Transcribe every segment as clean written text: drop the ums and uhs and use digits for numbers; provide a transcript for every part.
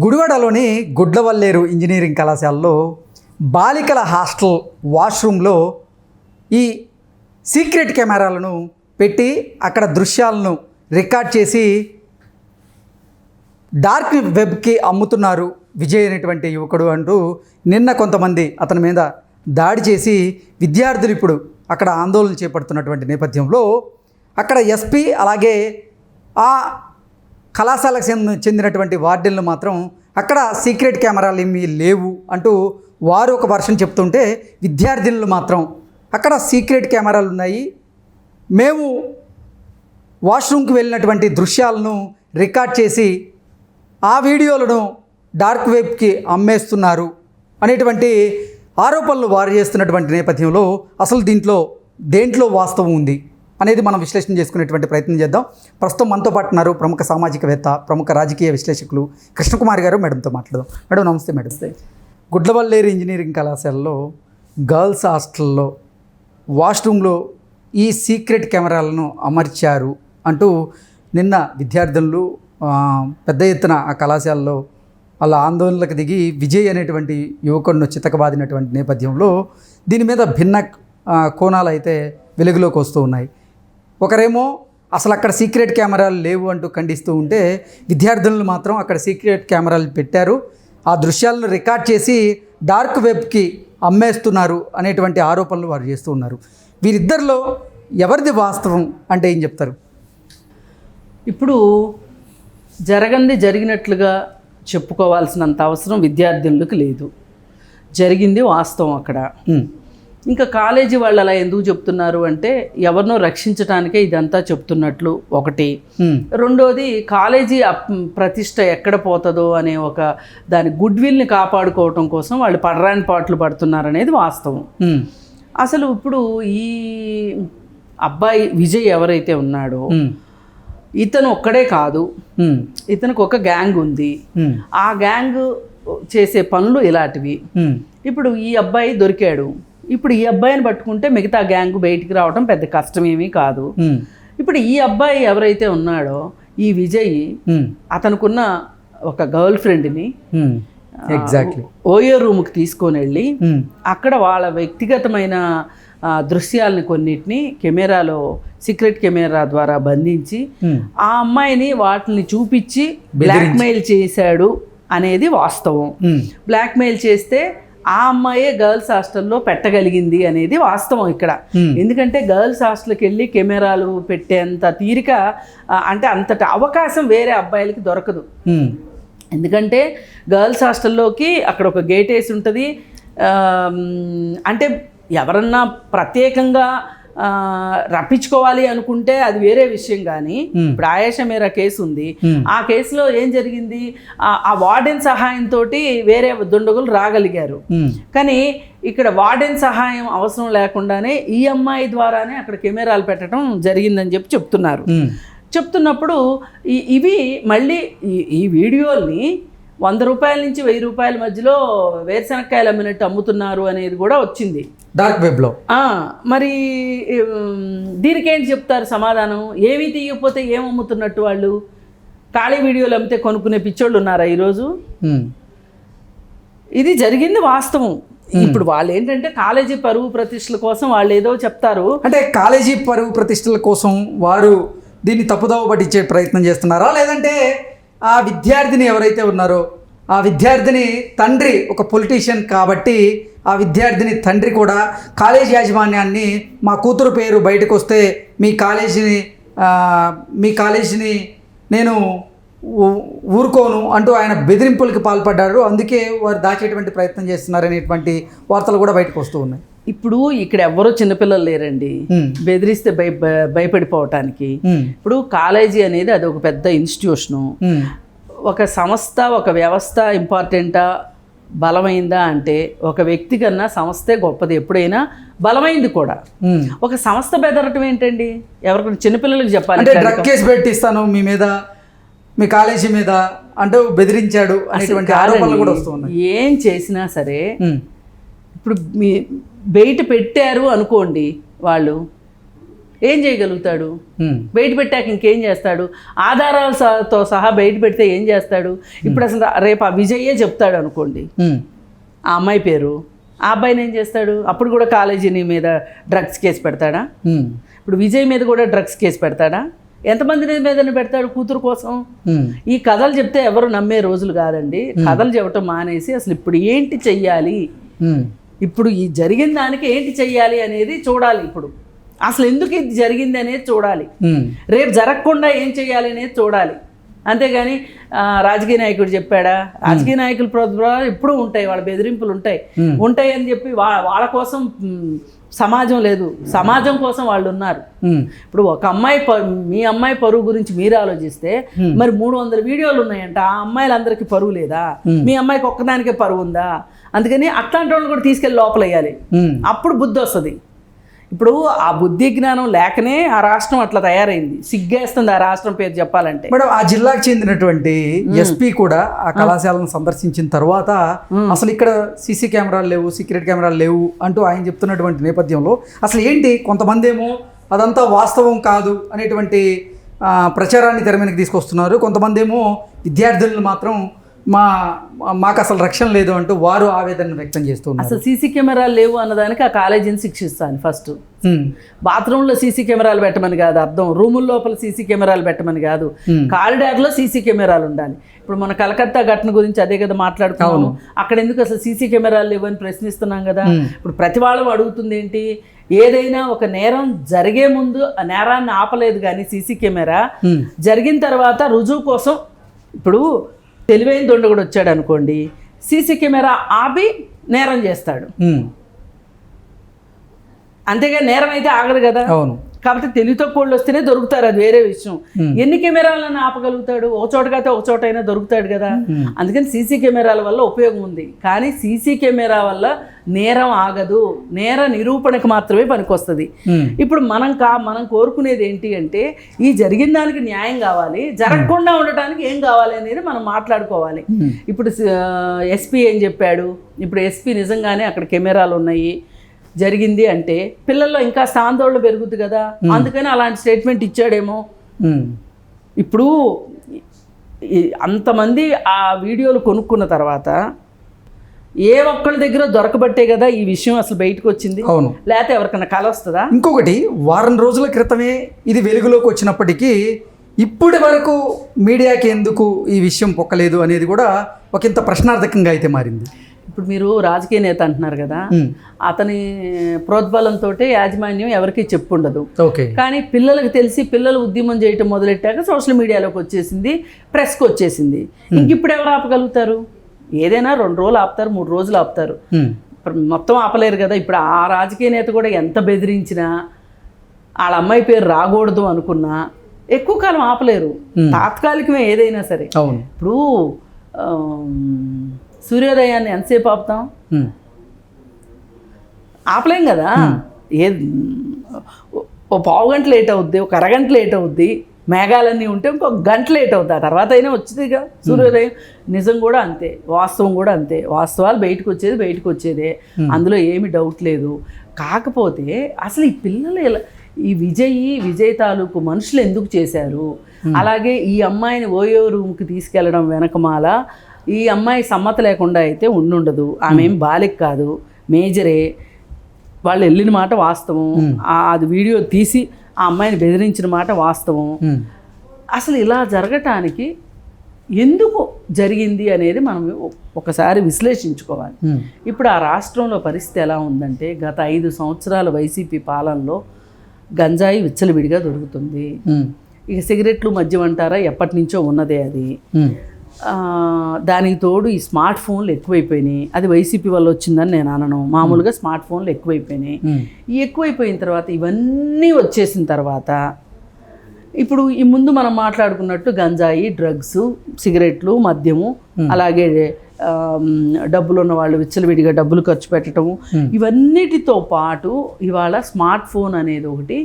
గుడివాడలోని Gudlavalleru engineering కళాశాలలో బాలికల hostel వాష్రూమ్లో ఈ సీక్రెట్ కెమెరాలను పెట్టి అక్కడ దృశ్యాలను రికార్డ్ చేసి డార్క్ వెబ్కి అమ్ముతున్నారు విజయ్ అనేటువంటి యువకుడు అంటూ నిన్న కొంతమంది అతని మీద దాడి చేసి విద్యార్థులు ఇప్పుడు అక్కడ ఆందోళన చేపడుతున్నటువంటి నేపథ్యంలో అక్కడ ఎస్పీ అలాగే ఆ కళాశాలకు చెందినటువంటి వార్డెన్లు మాత్రం అక్కడ సీక్రెట్ కెమెరాలు ఏమీ లేవు అంటూ వారు ఒక వర్షన్ చెప్తుంటే విద్యార్థినులు మాత్రం అక్కడ సీక్రెట్ కెమెరాలు ఉన్నాయి, మేము వాష్రూమ్కి వెళ్ళినటువంటి దృశ్యాలను రికార్డ్ చేసి ఆ వీడియోలను డార్క్ వెబ్కి అమ్మేస్తున్నారు అనేటువంటి ఆరోపణలు వారు చేస్తున్నటువంటి నేపథ్యంలో అసలు దేంట్లో వాస్తవం ఉంది అనేది మనం విశ్లేషణ చేసుకునేటువంటి ప్రయత్నం చేద్దాం. ప్రస్తుతం మనతో పాటు ఉన్నారు ప్రముఖ సామాజికవేత్త, ప్రముఖ రాజకీయ విశ్లేషకులు కృష్ణకుమార్ గారు. మేడంతో మాట్లాడదాం. మేడం నమస్తే. మేడం, గుడ్లవల్లేరు ఇంజనీరింగ్ కళాశాలలో గర్ల్స్ హాస్టల్లో వాష్రూమ్లో ఈ సీక్రెట్ కెమెరాలను అమర్చారు అంటూ నిన్న విద్యార్థులు పెద్ద ఎత్తున ఆ కళాశాలలో అలా ఆందోళనలకు దిగి విజయ్ అనేటువంటి యువకుడిని చితకబాదినటువంటి నేపథ్యంలో దీని మీద భిన్న కోణాలు అయితే వెలుగులోకి వస్తూ ఉన్నాయి. ఒకరేమో అసలు అక్కడ సీక్రెట్ కెమెరాలు లేవు అంటూ ఖండిస్తూ ఉంటే విద్యార్థులను మాత్రం అక్కడ సీక్రెట్ కెమెరాలు పెట్టారు, ఆ దృశ్యాలను రికార్డ్ చేసి డార్క్ వెబ్కి అమ్మేస్తున్నారు అనేటువంటి ఆరోపణలు వారు చేస్తూ ఉన్నారు. వీరిద్దరిలో ఎవరిది వాస్తవం అంటే ఏం చెప్తారు? ఇప్పుడు జరిగినట్లుగా చెప్పుకోవాల్సినంత అవసరం విద్యార్థులకు లేదు. జరిగింది వాస్తవం అక్కడ. ఇంకా కాలేజీ వాళ్ళు అలా ఎందుకు చెప్తున్నారు అంటే ఎవరినో రక్షించడానికే ఇదంతా చెప్తున్నట్లు ఒకటి. రెండోది కాలేజీ ప్రతిష్ట ఎక్కడ పోతుందో అనే ఒక దాని గుడ్ విల్ని కాపాడుకోవటం కోసం వాళ్ళు పడరాని పాటలు పడుతున్నారనేది వాస్తవం. అసలు ఇప్పుడు ఈ అబ్బాయి విజయ్ ఎవరైతే ఉన్నాడో ఇతను ఒక్కడే కాదు, ఇతనికి ఒక గ్యాంగ్ ఉంది. ఆ గ్యాంగ్ చేసే పనులు ఇలాంటివి. ఇప్పుడు ఈ అబ్బాయి దొరికాడు, ఇప్పుడు ఈ అబ్బాయిని పట్టుకుంటే మిగతా గ్యాంగ్ బయటికి రావడం పెద్ద కష్టమేమీ కాదు. ఇప్పుడు ఈ అబ్బాయి ఎవరైతే ఉన్నాడో ఈ విజయ్ అతనుకున్న ఒక గర్ల్ ఫ్రెండ్ని ఓయో రూమ్కి తీసుకొని వెళ్ళి అక్కడ వాళ్ళ వ్యక్తిగతమైన దృశ్యాలని కొన్నిటిని కెమెరాలో సీక్రెట్ కెమెరా ద్వారా బంధించి ఆ అమ్మాయిని వాటిని చూపించి బ్లాక్మెయిల్ చేశాడు అనేది వాస్తవం. బ్లాక్మెయిల్ చేస్తే ఆ అమ్మాయే గర్ల్స్ హాస్టల్లో పెట్టగలిగింది అనేది వాస్తవం ఇక్కడ. ఎందుకంటే గర్ల్స్ హాస్టల్కి వెళ్ళి కెమెరాలు పెట్టేంత తీరిక అంటే అంతటి అవకాశం వేరే అబ్బాయిలకి దొరకదు. ఎందుకంటే గర్ల్స్ హాస్టల్లోకి అక్కడ ఒక గేట్ వేసి ఉంటుంది. అంటే ఎవరన్నా ప్రత్యేకంగా రప్పించుకోవాలి అనుకుంటే అది వేరే విషయం. కానీ ఇప్పుడు ఆయేషా మీరా కేసు ఉంది, ఆ కేసులో ఏం జరిగింది, ఆ వార్డెన్ సహాయంతో వేరే దుండగులు రాగలిగారు. కానీ ఇక్కడ వార్డెన్ సహాయం అవసరం లేకుండానే ఈ అమ్మాయి ద్వారానే అక్కడ కెమెరాలు పెట్టడం జరిగిందని చెప్తున్నప్పుడు ఇవి మళ్ళీ ఈ వీడియోల్ని 100 రూపాయల నుంచి 1000 రూపాయల మధ్యలో వేరుశనక్కాయలు అమ్మినట్టు అమ్ముతున్నారు అనేది కూడా వచ్చింది డార్క్ వెబ్లో. మరి దీనికి ఏంటి చెప్తారు సమాధానం? ఏమీ తీయకపోతే ఏం అమ్ముతున్నట్టు? వాళ్ళు ఖాళీ వీడియోలు అమ్మితే కొనుక్కునే పిచ్చోళ్ళు ఉన్నారా ఈరోజు? ఇది జరిగింది వాస్తవం. ఇప్పుడు వాళ్ళు ఏంటంటే కాలేజీ పరువు ప్రతిష్టల కోసం వాళ్ళు ఏదో చెప్తారు. అంటే కాలేజీ పరువు ప్రతిష్టల కోసం వారు దీన్ని తప్పుదోవ పట్టించే ప్రయత్నం చేస్తున్నారా, లేదంటే ఆ విద్యార్థిని ఎవరైతే ఉన్నారో ఆ విద్యార్థిని తండ్రి ఒక పొలిటీషియన్ కాబట్టి ఆ విద్యార్థిని తండ్రి కూడా కాలేజీ యాజమాన్యాన్ని మా కూతురు పేరు బయటకు వస్తే మీ కాలేజీని నేను ఊరుకోను అంటూ ఆయన బెదిరింపులకి పాల్పడ్డారు, అందుకే వారు దాచేటువంటి ప్రయత్నం చేస్తున్నారు అనేటువంటి వార్తలు కూడా బయటకు వస్తూ ఉన్నాయి. ఇప్పుడు ఇక్కడ ఎవరో చిన్నపిల్లలు లేరండి బెదిరిస్తే భయపడిపోవటానికి. ఇప్పుడు కాలేజీ అనేది అది ఒక పెద్ద ఇన్స్టిట్యూషను. ఒక సంస్థ, ఒక వ్యవస్థ ఇంపార్టెంటా, బలమైందా అంటే ఒక వ్యక్తి కన్నా సంస్థే గొప్పది, ఎప్పుడైనా బలమైంది కూడా. ఒక సంస్థ బెదరటం ఏంటండి? ఎవరికైనా చిన్నపిల్లలకి చెప్పాలి, డ్రగ్ కేసు పెట్టిస్తాను మీ మీద, మీ కాలేజీ మీద అంటూ బెదిరించాడు అనేటువంటి ఆరోపణలు కూడా వస్తున్నాయి. ఏం చేసినా సరే ఇప్పుడు బయట పెట్టారు అనుకోండి, వాళ్ళు ఏం చేయగలుగుతాడు? బయట పెట్టాక ఇంకేం చేస్తాడు? ఆధారాలతో సహా బయట పెడితే ఏం చేస్తాడు? ఇప్పుడు అసలు రేపు ఆ విజయ్యే చెప్తాడు అనుకోండి ఆ అమ్మాయి పేరు, ఆ అబ్బాయిని ఏం చేస్తాడు? అప్పుడు కూడా కాలేజీని మీద డ్రగ్స్ కేసు పెడతాడా? ఇప్పుడు విజయ్ మీద కూడా డ్రగ్స్ కేసు పెడతాడా? ఎంతమంది మీద పెడతాడు కూతురు కోసం? ఈ కథలు చెప్తే ఎవరు నమ్మే రోజులు కాదండి. కథలు చెప్పటం మానేసి అసలు ఇప్పుడు ఏంటి చెయ్యాలి, ఇప్పుడు ఈ జరిగిన దానికి ఏంటి చెయ్యాలి అనేది చూడాలి. ఇప్పుడు అసలు ఎందుకు ఇది జరిగింది అనేది చూడాలి. రేపు జరగకుండా ఏం చెయ్యాలి అనేది చూడాలి. అంతేగాని రాజకీయ నాయకుడు చెప్పాడా? రాజకీయ నాయకుల ప్రోత్సాహాలు ఎప్పుడూ ఉంటాయి, వాళ్ళ బెదిరింపులు ఉంటాయి అని చెప్పి వాళ్ళ కోసం సమాజం లేదు, సమాజం కోసం వాళ్ళు ఉన్నారు. ఇప్పుడు ఒక అమ్మాయి మీ అమ్మాయి పరువు గురించి మీరు ఆలోచిస్తే మరి 300 వీడియోలు ఉన్నాయంట. ఆ అమ్మాయిలందరికీ పరువు లేదా? మీ అమ్మాయికి ఒక్కదానికే పరువు ఉందా? అందుకని అట్లాంటి వాళ్ళని కూడా తీసుకెళ్ళి లోపల వేయాలి. అప్పుడు బుద్ధి వస్తుంది. ఇప్పుడు ఆ బుద్ధి జ్ఞానం లేకనే ఆ రాష్ట్రం అట్లా తయారైంది. సిగ్గేస్తుంది ఆ రాష్ట్రం పేరు చెప్పాలంటే. మేడం, ఆ జిల్లాకు చెందినటువంటి ఎస్పీ కూడా ఆ కళాశాలను సందర్శించిన తర్వాత అసలు ఇక్కడ సీసీ కెమెరాలు లేవు, సీక్రెట్ కెమెరాలు లేవు అంటూ ఆయన చెప్తున్నటువంటి నేపథ్యంలో అసలు ఏంటి, కొంతమంది ఏమో అదంతా వాస్తవం కాదు అనేటువంటి ప్రచారాన్ని తెర మీదకి తీసుకొస్తున్నారు. కొంతమంది ఏమో విద్యార్థులను మాత్రం మాకు అసలు రక్షణ లేదు అంటూ వారు ఆవేదన వ్యక్తం చేస్తున్నారు. అసలు సీసీ కెమెరాలు లేవు అన్నదానికి ఆ కాలేజీని శిక్షిస్తాను. ఫస్ట్ బాత్రూంలో సీసీ కెమెరాలు పెట్టమని కాదు అర్థం, రూముల లోపల సీసీ కెమెరాలు పెట్టమని కాదు, కారిడార్లో సీసీ కెమెరాలు ఉండాలి. ఇప్పుడు మన కలకత్తా ఘటన గురించి అదే కదా మాట్లాడుతున్నాము. అక్కడ ఎందుకు అసలు సీసీ కెమెరాలు లేవని ప్రశ్నిస్తున్నాం కదా. ఇప్పుడు ప్రతి వాళ్ళు అడుగుతుంది ఏంటి, ఏదైనా ఒక నేరం జరిగే ముందు ఆ నేరాన్ని ఆపలేదు కానీ సీసీ కెమెరా జరిగిన తర్వాత రుజువు కోసం. ఇప్పుడు తెలివైన దొండ కూడా వచ్చాడు అనుకోండి, సీసీ కెమెరా ఆపి నేరం చేస్తాడు. అంతేగా నేరం అయితే ఆగదు కదా. కాబట్టి తెలివి తక్కువ వాళ్ళు వస్తేనే దొరుకుతారు, అది వేరే విషయం. ఎన్ని కెమెరాలను ఆపగలుగుతాడు? ఒక చోటకైతే ఒక చోట అయినా దొరుకుతాడు కదా. అందుకని సీసీ కెమెరాల వల్ల ఉపయోగం ఉంది, కానీ సీసీ కెమెరా వల్ల నేరం ఆగదు, నేర నిరూపణకు మాత్రమే పనికొస్తుంది. ఇప్పుడు మనం కోరుకునేది ఏంటి అంటే ఈ జరిగిన దానికి న్యాయం కావాలి, జరగకుండా ఉండటానికి ఏం కావాలి అనేది మనం మాట్లాడుకోవాలి. ఇప్పుడు ఎస్పీ ఏం చెప్పాడు? ఇప్పుడు ఎస్పీ నిజంగానే అక్కడ కెమెరాలు ఉన్నాయి జరిగింది అంటే పిల్లల్లో ఇంకా ఆందోళన పెరుగుతుంది కదా, అందుకని అలాంటి స్టేట్మెంట్ ఇచ్చాడేమో. ఇప్పుడు అంతమంది ఆ వీడియోలు కొనుక్కున్న తర్వాత ఏ ఒక్కళ్ళ దగ్గర దొరకబట్టే కదా ఈ విషయం అసలు బయటకు వచ్చింది. లేకపోతే ఎవరికైనా కల వస్తుందా? ఇంకొకటి, వారం రోజుల క్రితమే ఇది వెలుగులోకి వచ్చినప్పటికీ ఇప్పటి వరకు మీడియాకి ఎందుకు ఈ విషయం పొక్కలేదు అనేది కూడా ఒకంత ప్రశ్నార్థకంగా అయితే మారింది. ఇప్పుడు మీరు రాజకీయ నేత అంటున్నారు కదా, అతని ప్రోద్బలంతో యాజమాన్యం ఎవరికి చెప్పుండదు. కానీ పిల్లలకు తెలిసి పిల్లలు ఉద్యమం చేయటం మొదలెట్టాక సోషల్ మీడియాలోకి వచ్చేసింది, ప్రెస్కి వచ్చేసింది. ఇంక ఇప్పుడు ఎవరు ఆపగలుగుతారు? ఏదైనా 2 రోజులు ఆపుతారు, 3 రోజులు ఆపుతారు, మొత్తం ఆపలేరు కదా. ఇప్పుడు ఆ రాజకీయ నేత కూడా ఎంత బెదిరించినా వాళ్ళ అమ్మాయి పేరు రాకూడదు అనుకున్నా ఎక్కువ కాలం ఆపలేరు, తాత్కాలికమే ఏదైనా సరే. ఇప్పుడు సూర్యోదయాన్ని ఎంతసేపు ఆపుతాం? ఆపలేం కదా. ఓ పావు గంట లేట్ అవుద్ది, ఒక అరగంట లేట్ అవుద్ది, మేఘాలన్నీ ఉంటే ఇంకొక గంట లేట్ అవుతుంది, ఆ తర్వాత అయినా వచ్చిందిగా సూర్యోదయం. నిజం కూడా అంతే, వాస్తవం కూడా అంతే. వాస్తవాలు బయటకు వచ్చేదే, అందులో ఏమి డౌట్ లేదు. కాకపోతే అసలు ఈ పిల్లలు ఈ విజయ్ తాలూకు మనుషులు ఎందుకు చేశారు? అలాగే ఈ అమ్మాయిని ఓయో రూమ్కి తీసుకెళ్ళడం వెనకమాల ఈ అమ్మాయి సమ్మత లేకుండా అయితే ఉండుండదు. ఆమె ఏం బాలిక కాదు, మేజరే. వాళ్ళు వెళ్ళిన మాట వాస్తవం, అది వీడియో తీసి ఆ అమ్మాయిని బెదిరించిన మాట వాస్తవం. అసలు ఇలా జరగటానికి ఎందుకు జరిగింది అనేది మనం ఒకసారి విశ్లేషించుకోవాలి. ఇప్పుడు ఆ రాష్ట్రంలో పరిస్థితి ఎలా ఉందంటే, గత 5 సంవత్సరాల వైసీపీ పాలనలో గంజాయి విచ్చలవిడిగా దొరుకుతుంది. ఇక సిగరెట్లు మద్యం అంటారా, ఎప్పటి నుంచో ఉన్నదే అది. దానికి తోడు ఈ స్మార్ట్ ఫోన్లు ఎక్కువైపోయినాయి. అది వైసీపీ వల్ల వచ్చిందని నేను అనను, మామూలుగా స్మార్ట్ ఫోన్లు ఎక్కువైపోయినాయి. ఈ ఎక్కువైపోయిన తర్వాత ఇవన్నీ వచ్చేసిన తర్వాత ఇప్పుడు ఈ ముందు మనం మాట్లాడుకున్నట్టు గంజాయి, డ్రగ్స్, సిగరెట్లు, మద్యము, అలాగే డబ్బులు ఉన్న వాళ్ళు విచ్చలవిడిగా డబ్బులు ఖర్చు పెట్టడము, ఇవన్నిటితో పాటు ఇవాళ స్మార్ట్ ఫోన్ అనేది ఒకటి,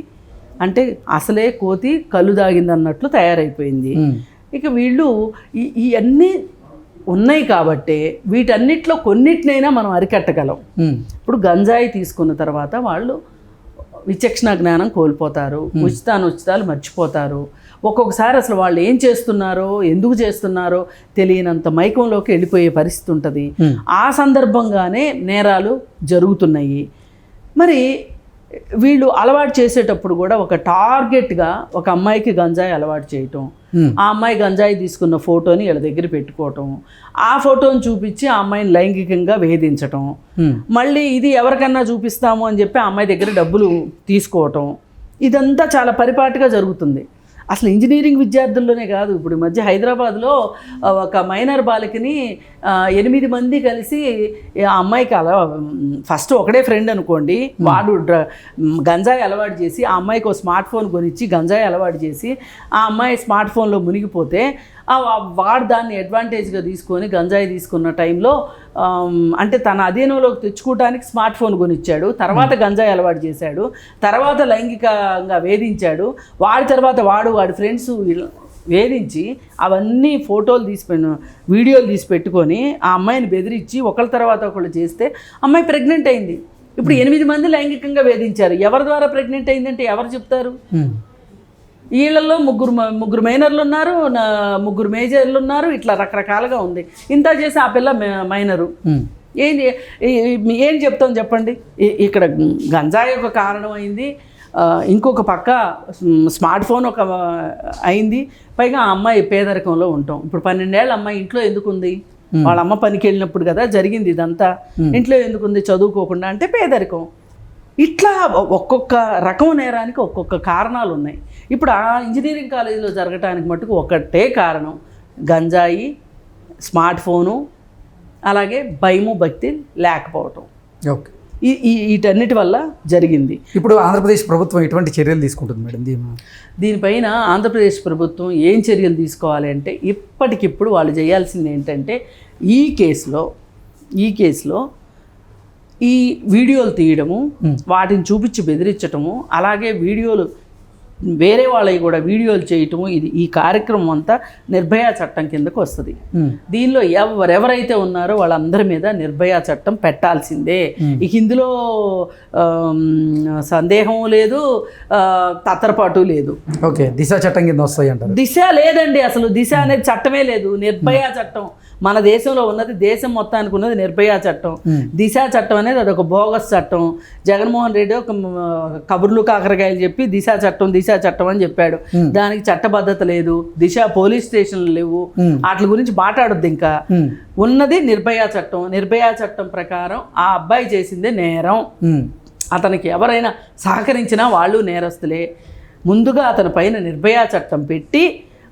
అంటే అసలే కోతి కళ్ళు దాగింది అన్నట్లు తయారైపోయింది. ఇక వీళ్ళు ఇవన్నీ ఉన్నాయి కాబట్టి వీటన్నిటిలో కొన్నిటినైనా మనం అరికట్టగలం. ఇప్పుడు గంజాయి తీసుకున్న తర్వాత వాళ్ళు విచక్షణ జ్ఞానం కోల్పోతారు, ఉచితాలు మర్చిపోతారు. ఒక్కొక్కసారి అసలు వాళ్ళు ఏం చేస్తున్నారో ఎందుకు చేస్తున్నారో తెలియనంత మైకంలోకి వెళ్ళిపోయే పరిస్థితి ఉంటుంది. ఆ సందర్భంగానే నేరాలు జరుగుతున్నాయి. మరి వీళ్ళు అలవాటు చేసేటప్పుడు కూడా ఒక టార్గెట్గా ఒక అమ్మాయికి గంజాయి అలవాటు చేయటం, ఆ అమ్మాయి గంజాయి తీసుకున్న ఫోటోని వీళ్ళ దగ్గర పెట్టుకోవటం, ఆ ఫోటోని చూపించి ఆ అమ్మాయిని లైంగికంగా వేధించటం, మళ్ళీ ఇది ఎవరికన్నా చూపిస్తాము అని చెప్పి ఆ అమ్మాయి దగ్గర డబ్బులు తీసుకోవటం, ఇదంతా చాలా పరిపాటిగా జరుగుతుంది. అసలు ఇంజనీరింగ్ విద్యార్థుల్లోనే కాదు, ఇప్పుడు ఈ మధ్య హైదరాబాద్లో ఒక మైనర్ బాలికని 8 మంది కలిసి ఆ అమ్మాయికి ఫస్ట్ ఒకడే ఫ్రెండ్ అనుకోండి, వాడు గంజాయి అలవాటు చేసి ఆ అమ్మాయికి ఒక స్మార్ట్ ఫోన్ కొనిచ్చి గంజాయి అలవాటు చేసి ఆ అమ్మాయి స్మార్ట్ ఫోన్లో మునిగిపోతే వాడు దాన్ని అడ్వాంటేజ్గా తీసుకొని గంజాయి తీసుకున్న టైంలో అంటే తన అధీనంలోకి తెచ్చుకోవడానికి స్మార్ట్ ఫోన్ కొనిచ్చాడు, తర్వాత గంజాయి అలవాటు చేశాడు, తర్వాత లైంగికంగా వేధించాడు, వాడి ఫ్రెండ్స్ వేధించి అవన్నీ వీడియోలు తీసి పెట్టుకొని ఆ అమ్మాయిని బెదిరించి ఒకళ్ళ తర్వాత ఒకళ్ళు చేస్తే అమ్మాయి ప్రెగ్నెంట్ అయింది. ఇప్పుడు 8 మంది లైంగికంగా వేధించారు. ఎవరి ద్వారా ప్రెగ్నెంట్ అయిందంటే ఎవరు చెప్తారు? వీళ్ళల్లో ముగ్గురు మైనర్లు ఉన్నారు, 3 మేజర్లు ఉన్నారు, ఇట్లా రకరకాలుగా ఉంది. ఇంత చేసి ఆ పిల్ల మైనరు. ఏం చెప్తాం చెప్పండి? ఇక్కడ గంజాయి ఒక కారణం అయింది, ఇంకొక పక్క స్మార్ట్ ఫోన్ ఒక అయింది, పైగా ఆ అమ్మాయి పేదరికంలో ఉంటాం. ఇప్పుడు 12 ఏళ్ళ అమ్మాయి ఇంట్లో ఎందుకుంది? వాళ్ళ అమ్మ పనికి వెళ్ళినప్పుడు కదా జరిగింది ఇదంతా. ఇంట్లో ఎందుకుంది చదువుకోకుండా? అంటే పేదరికం. ఇట్లా ఒక్కొక్క రకం నేరానికి ఒక్కొక్క కారణాలు ఉన్నాయి. ఇప్పుడు ఆ ఇంజనీరింగ్ కాలేజీలో జరగటానికి మటుకు ఒకటే కారణం, గంజాయి, స్మార్ట్ ఫోను, అలాగే భయము భక్తి లేకపోవటం. ఓకే, వీటన్నిటి వల్ల జరిగింది. ఇప్పుడు ఆంధ్రప్రదేశ్ ప్రభుత్వం ఎటువంటి చర్యలు తీసుకుంటుంది మేడం దీనిపైన? ఆంధ్రప్రదేశ్ ప్రభుత్వం ఏం చర్యలు తీసుకోవాలి అంటే, ఇప్పటికిప్పుడు వాళ్ళు చేయాల్సింది ఏంటంటే, ఈ కేసులో ఈ వీడియోలు తీయడము, వాటిని చూపించి బెదిరించటము, అలాగే వేరే వాళ్ళవి కూడా వీడియోలు చేయటము, ఈ కార్యక్రమం అంతా నిర్భయ చట్టం కిందకు వస్తుంది. దీనిలో ఎవరెవరైతే ఉన్నారో వాళ్ళందరి మీద నిర్భయ చట్టం పెట్టాల్సిందే. ఇక ఇందులో సందేహం లేదు, తత్తరపాటు లేదు. ఓకే, దిశ చట్టం కింద వస్తాయి అంటారు? దిశ లేదండి, అసలు దిశ అనేది చట్టమే లేదు. నిర్భయ చట్టం మన దేశంలో ఉన్నది, దేశం మొత్తానికి ఉన్నది నిర్భయ చట్టం. దిశ చట్టం అనేది అదొక బోగస్ చట్టం. జగన్మోహన్ రెడ్డి ఒక కబుర్లు కాకరకాయలు చెప్పి దిశ చట్టం అని చెప్పాడు. దానికి చట్టబద్ధత లేదు, దిశ పోలీస్ స్టేషన్లు లేవు, వాటి గురించి మాట్లాడొద్దు. ఇంకా ఉన్నది నిర్భయ చట్టం. నిర్భయ చట్టం ప్రకారం ఆ అబ్బాయి చేసిందే నేరం. అతనికి ఎవరైనా సహకరించినా వాళ్ళు నేరస్తులే. ముందుగా అతని పైన నిర్భయ చట్టం పెట్టి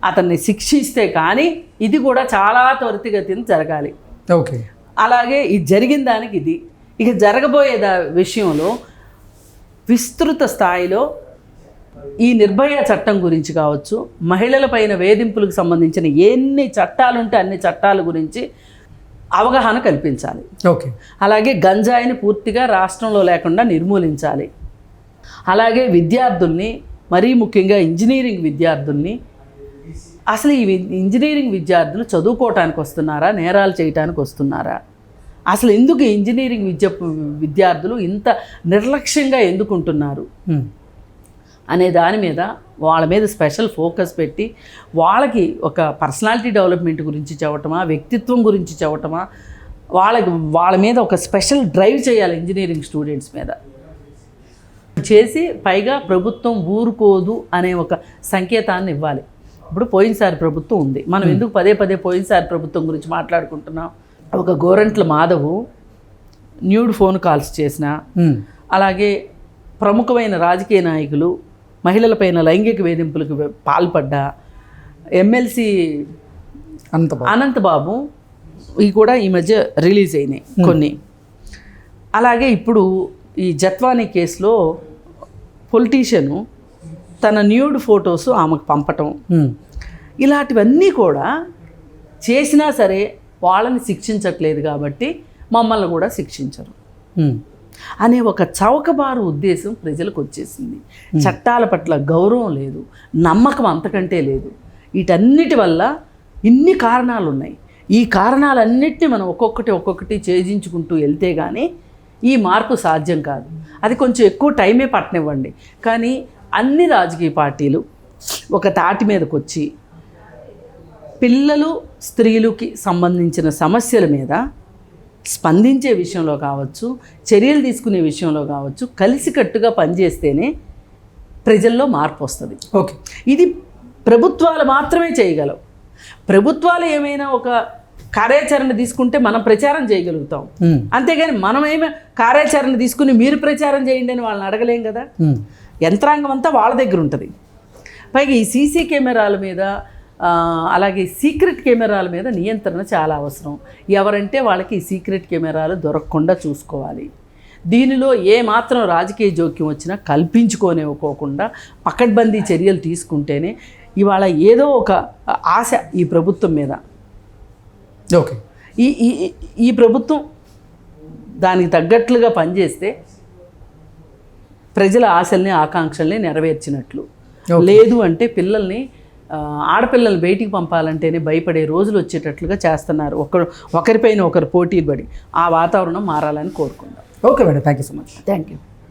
అతన్ని శిక్షిస్తే కానీ ఇది కూడా చాలా త్వరితగతిన జరగాలి. ఓకే, అలాగే ఇది జరిగిన దానికి ఇది ఇక జరగబోయే విషయంలో విస్తృత స్థాయిలో ఈ నిర్భయ చట్టం గురించి కావచ్చు, మహిళలపైన వేధింపులకు సంబంధించిన ఎన్ని చట్టాలుంటే అన్ని చట్టాల గురించి అవగాహన కల్పించాలి. ఓకే, అలాగే గంజాయిని పూర్తిగా రాష్ట్రంలో లేకుండా నిర్మూలించాలి. అలాగే విద్యార్థుల్ని, మరీ ముఖ్యంగా ఇంజనీరింగ్ విద్యార్థుల్ని, అసలు ఈ ఇంజనీరింగ్ విద్యార్థులు చదువుకోవటానికి వస్తున్నారా, నేరాలు చేయటానికి వస్తున్నారా, అసలు ఎందుకు ఇంజనీరింగ్ విద్యార్థులు ఇంత నిర్లక్ష్యంగా ఎందుకుంటున్నారు అనే దాని మీద వాళ్ళ మీద స్పెషల్ ఫోకస్ పెట్టి వాళ్ళకి ఒక పర్సనాలిటీ డెవలప్మెంట్ గురించి చెప్పటమా, వ్యక్తిత్వం గురించి చెప్పటమా, వాళ్ళ మీద ఒక స్పెషల్ డ్రైవ్ చేయాలి ఇంజనీరింగ్ స్టూడెంట్స్ మీద చేసి, పైగా ప్రభుత్వం ఊరుకోదు అనే ఒక సంకేతాన్ని ఇవ్వాలి. ఇప్పుడు పోయినసారి ప్రభుత్వం ఉంది, మనం ఎందుకు పదే పోయినసారి ప్రభుత్వం గురించి మాట్లాడుకుంటున్నాం? ఒక Gorantla Madhav nude phone calls చేసిన, అలాగే ప్రముఖమైన రాజకీయ నాయకులు మహిళలపైన లైంగిక వేధింపులకు పాల్పడ్డ ఎమ్మెల్సీ అనంతబాబు ఇవి కూడా ఈ మధ్య రిలీజ్ అయినాయి కొన్ని. అలాగే ఇప్పుడు ఈ జత్వానీ కేసులో పొలిటీషియను తన న్యూడ్ ఫొటోస్ ఆమెకు పంపటం, ఇలాంటివన్నీ కూడా చేసినా సరే వాళ్ళని శిక్షించట్లేదు కాబట్టి మమ్మల్ని కూడా శిక్షించరు అనే ఒక చౌకబారు ఉద్దేశం ప్రజలకు వచ్చేసింది. చట్టాల పట్ల గౌరవం లేదు, నమ్మకం అంతకంటే లేదు. వీటన్నిటి వల్ల ఇన్ని కారణాలు ఉన్నాయి. ఈ కారణాలన్నిటినీ మనం ఒక్కొక్కటి ఛేదించుకుంటూ వెళ్తే కానీ ఈ మార్పు సాధ్యం కాదు. అది కొంచెం ఎక్కువ టైమే పట్టనివ్వండి. కానీ అన్ని రాజకీయ పార్టీలు ఒక తాటి మీదకి వచ్చి పిల్లలు స్త్రీలకి సంబంధించిన సమస్యల మీద స్పందించే విషయంలో కావచ్చు, చర్యలు తీసుకునే విషయంలో కావచ్చు, కలిసికట్టుగా పనిచేస్తేనే ప్రజల్లో మార్పు వస్తుంది. ఓకే, ఇది ప్రభుత్వాలు మాత్రమే చేయగలవు. ప్రభుత్వాలు ఏమైనా ఒక కార్యాచరణ తీసుకుంటే మనం ప్రచారం చేయగలుగుతాం. అంతేగాని మనం ఏమి కార్యాచరణ తీసుకుని మీరు ప్రచారం చేయండి అని వాళ్ళని అడగలేం కదా. యంత్రాంగం అంతా వాళ్ళ దగ్గర ఉంటుంది. పైగా ఈ సీసీ కెమెరాల మీద అలాగే సీక్రెట్ కెమెరాల మీద నియంత్రణ చాలా అవసరం. ఎవరంటే వాళ్ళకి ఈ సీక్రెట్ కెమెరాలు దొరకకుండా చూసుకోవాలి. దీనిలో ఏమాత్రం రాజకీయ జోక్యం వచ్చినా కల్పించుకోనివ్వకోకుండా పకడ్బందీ చర్యలు తీసుకుంటేనే ఇవాళ ఏదో ఒక ఆశ ఈ ప్రభుత్వం మీద. ఓకే, ఈ ప్రభుత్వం దానికి తగ్గట్లుగా పనిచేస్తే ప్రజల ఆశల్ని ఆకాంక్షల్ని నెరవేర్చినట్లు. లేదు అంటే పిల్లల్ని ఆడపిల్లల్ని బయటికి పంపాలంటేనే భయపడే రోజులు వచ్చేటట్లుగా చేస్తున్నారు. ఒకరిపైన ఒకరు పోటీ పడి ఆ వాతావరణం మారాలని కోరుకుందాం. Okay madam, thank you so much. Thank you.